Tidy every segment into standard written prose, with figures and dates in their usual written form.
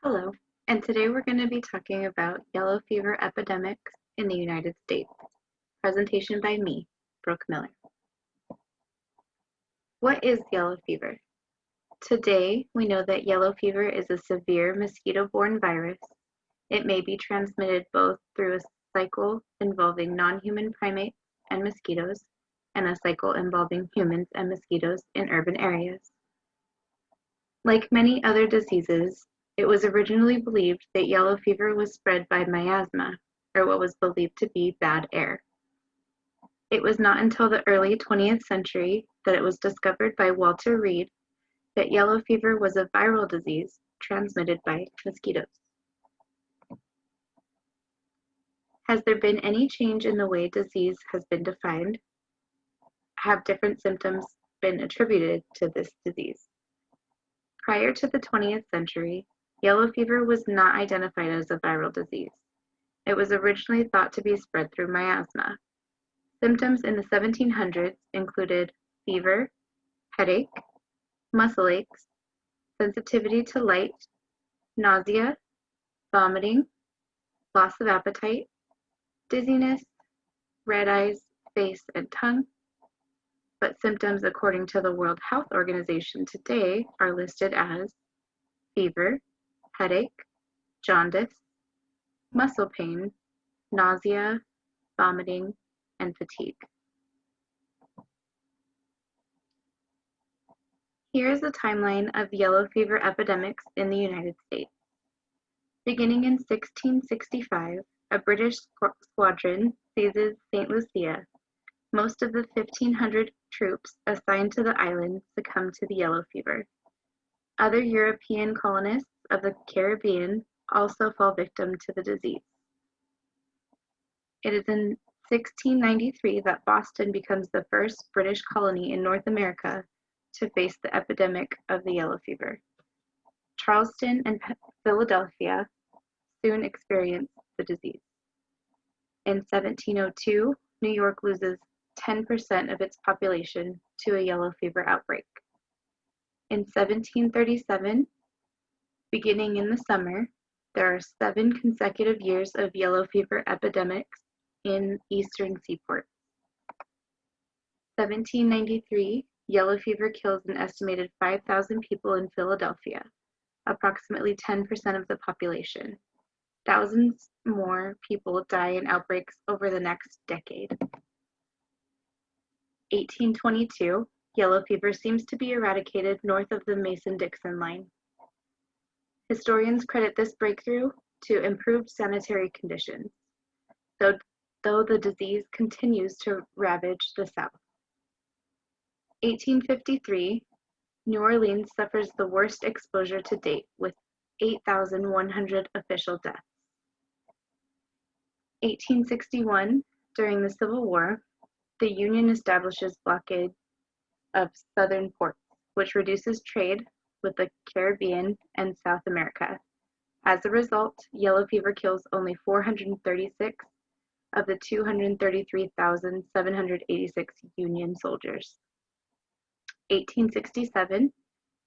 Hello, and today we're going to be talking about yellow fever epidemics in the United States. Presentation by me, Brooke Miller. What is yellow fever? Today, we know that yellow fever is a severe mosquito-borne virus. It may be transmitted both through a cycle involving non-human primates and mosquitoes, and a cycle involving humans and mosquitoes in urban areas. Like many other diseases, it was originally believed that yellow fever was spread by miasma, or what was believed to be bad air. It was not until the early 20th century that it was discovered by Walter Reed that yellow fever was a viral disease transmitted by mosquitoes. Has there been any change in the way disease has been defined? Have different symptoms been attributed to this disease? Prior to the 20th century, yellow fever was not identified as a viral disease. It was originally thought to be spread through miasma. Symptoms in the 1700s included fever, headache, muscle aches, sensitivity to light, nausea, vomiting, loss of appetite, dizziness, red eyes, face, and tongue. But symptoms according to the World Health Organization today are listed as fever, headache, jaundice, muscle pain, nausea, vomiting, and fatigue. Here is a timeline of yellow fever epidemics in the United States. Beginning in 1665, a British squadron seizes St. Lucia. Most of the 1,500 troops assigned to the island succumbed to the yellow fever. Other European colonists of the Caribbean also fall victim to the disease. It is in 1693 that Boston becomes the first British colony in North America to face the epidemic of the yellow fever. Charleston and Philadelphia soon experienced the disease. In 1702, New York loses 10% of its population to a yellow fever outbreak. In 1737, beginning in the summer, there are 7 consecutive years of yellow fever epidemics in eastern seaports. 1793, yellow fever kills an estimated 5,000 people in Philadelphia, approximately 10% of the population. Thousands more people die in outbreaks over the next decade. 1822, yellow fever seems to be eradicated north of the Mason-Dixon line. Historians credit this breakthrough to improved sanitary conditions, though the disease continues to ravage the South. 1853, New Orleans suffers the worst exposure to date with 8,100 official deaths. 1861, during the Civil War, the Union establishes blockade of southern ports, which reduces trade with the Caribbean and South America. As a result, yellow fever kills only 436 of the 233,786 Union soldiers. 1867,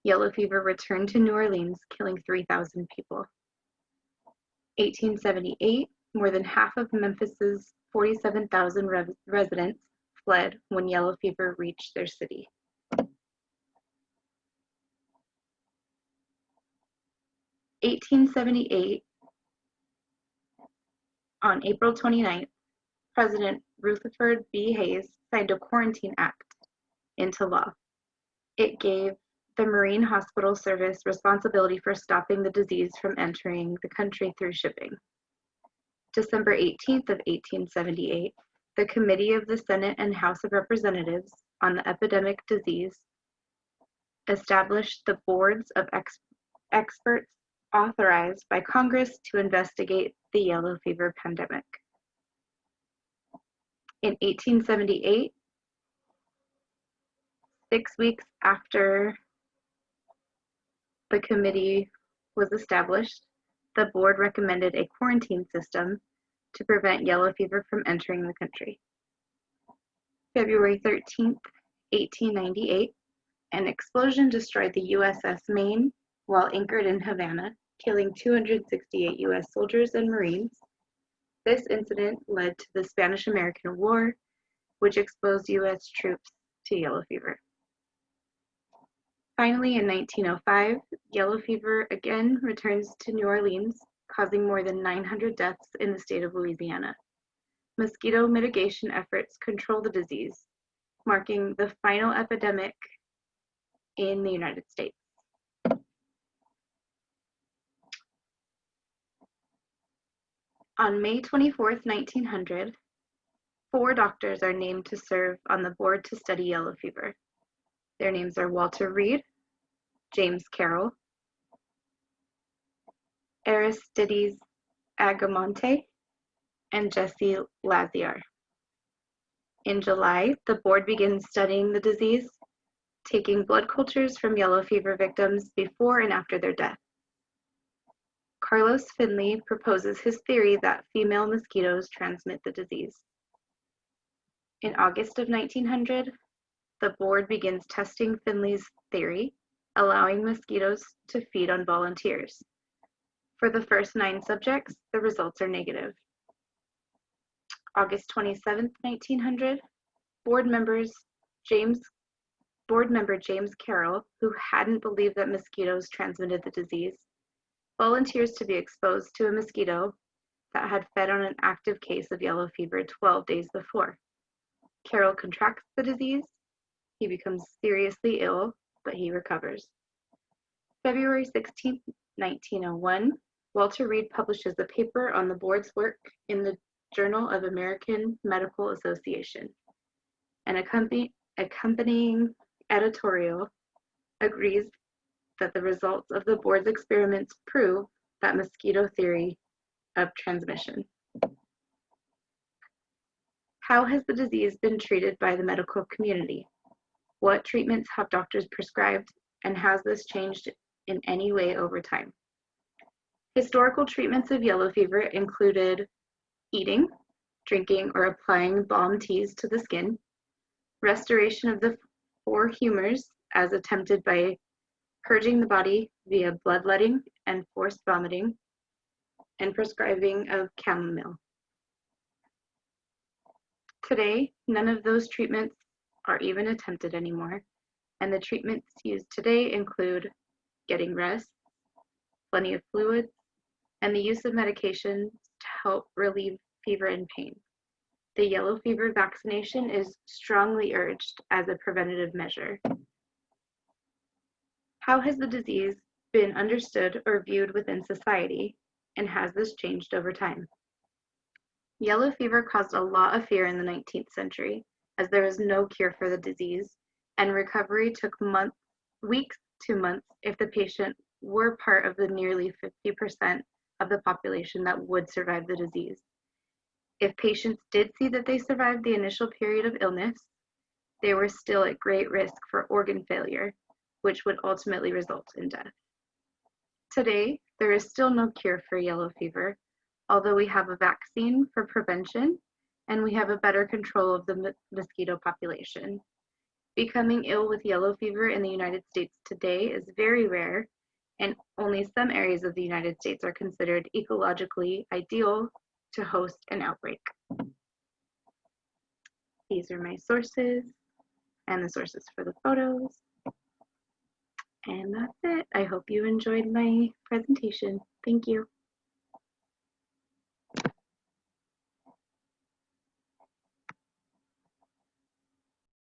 yellow fever returned to New Orleans, killing 3,000 people. 1878, more than half of Memphis's 47,000 residents fled when yellow fever reached their city. 1878, on April 29th, President Rutherford B. Hayes signed a Quarantine Act into law. It gave the Marine Hospital Service responsibility for stopping the disease from entering the country through shipping. December 18th of 1878, the Committee of the Senate and House of Representatives on the epidemic disease established the boards of experts authorized by Congress to investigate the yellow fever pandemic. In 1878, 6 weeks after the committee was established, the board recommended a quarantine system to prevent yellow fever from entering the country. February 13th, 1898, an explosion destroyed the USS Maine while anchored in Havana. killing 268 U.S. soldiers and Marines. This incident led to the Spanish-American War, which exposed U.S. troops to yellow fever. Finally, in 1905, yellow fever again returns to New Orleans, causing more than 900 deaths in the state of Louisiana. Mosquito mitigation efforts control the disease, marking the final epidemic in the United States. On May 24, 1900, 4 doctors are named to serve on the board to study yellow fever. Their names are Walter Reed, James Carroll, Aristides Agamonte, and Jesse Laziar. In July, the board begins studying the disease, taking blood cultures from yellow fever victims before and after their death. Carlos Finley proposes his theory that female mosquitoes transmit the disease. In August of 1900, the board begins testing Finley's theory, allowing mosquitoes to feed on volunteers. For the first 9 subjects, the results are negative. August 27, 1900, board member James Carroll, who hadn't believed that mosquitoes transmitted the disease, volunteers to be exposed to a mosquito that had fed on an active case of yellow fever 12 days before. Carroll contracts the disease. He becomes seriously ill, but he recovers. February 16, 1901, Walter Reed publishes a paper on the board's work in the Journal of American Medical Association. An accompanying editorial agrees that the results of the board's experiments prove that mosquito theory of transmission. How has the disease been treated by the medical community? What treatments have doctors prescribed, and has this changed in any way over time? Historical treatments of yellow fever included eating, drinking, or applying balm teas to the skin, restoration of the 4 humors as attempted by purging the body via bloodletting and forced vomiting, and prescribing of chamomile. Today, none of those treatments are even attempted anymore, and the treatments used today include getting rest, plenty of fluids, and the use of medications to help relieve fever and pain. The yellow fever vaccination is strongly urged as a preventative measure. How has the disease been understood or viewed within society, and has this changed over time? Yellow fever caused a lot of fear in the 19th century, as there was no cure for the disease, and recovery took weeks to months if the patient were part of the nearly 50% of the population that would survive the disease. If patients did see that they survived the initial period of illness, they were still at great risk for organ failure, which would ultimately result in death. Today, there is still no cure for yellow fever, although we have a vaccine for prevention and we have a better control of the mosquito population. Becoming ill with yellow fever in the United States today is very rare, and only some areas of the United States are considered ecologically ideal to host an outbreak. These are my sources and the sources for the photos. And that's it. I hope you enjoyed my presentation. Thank you.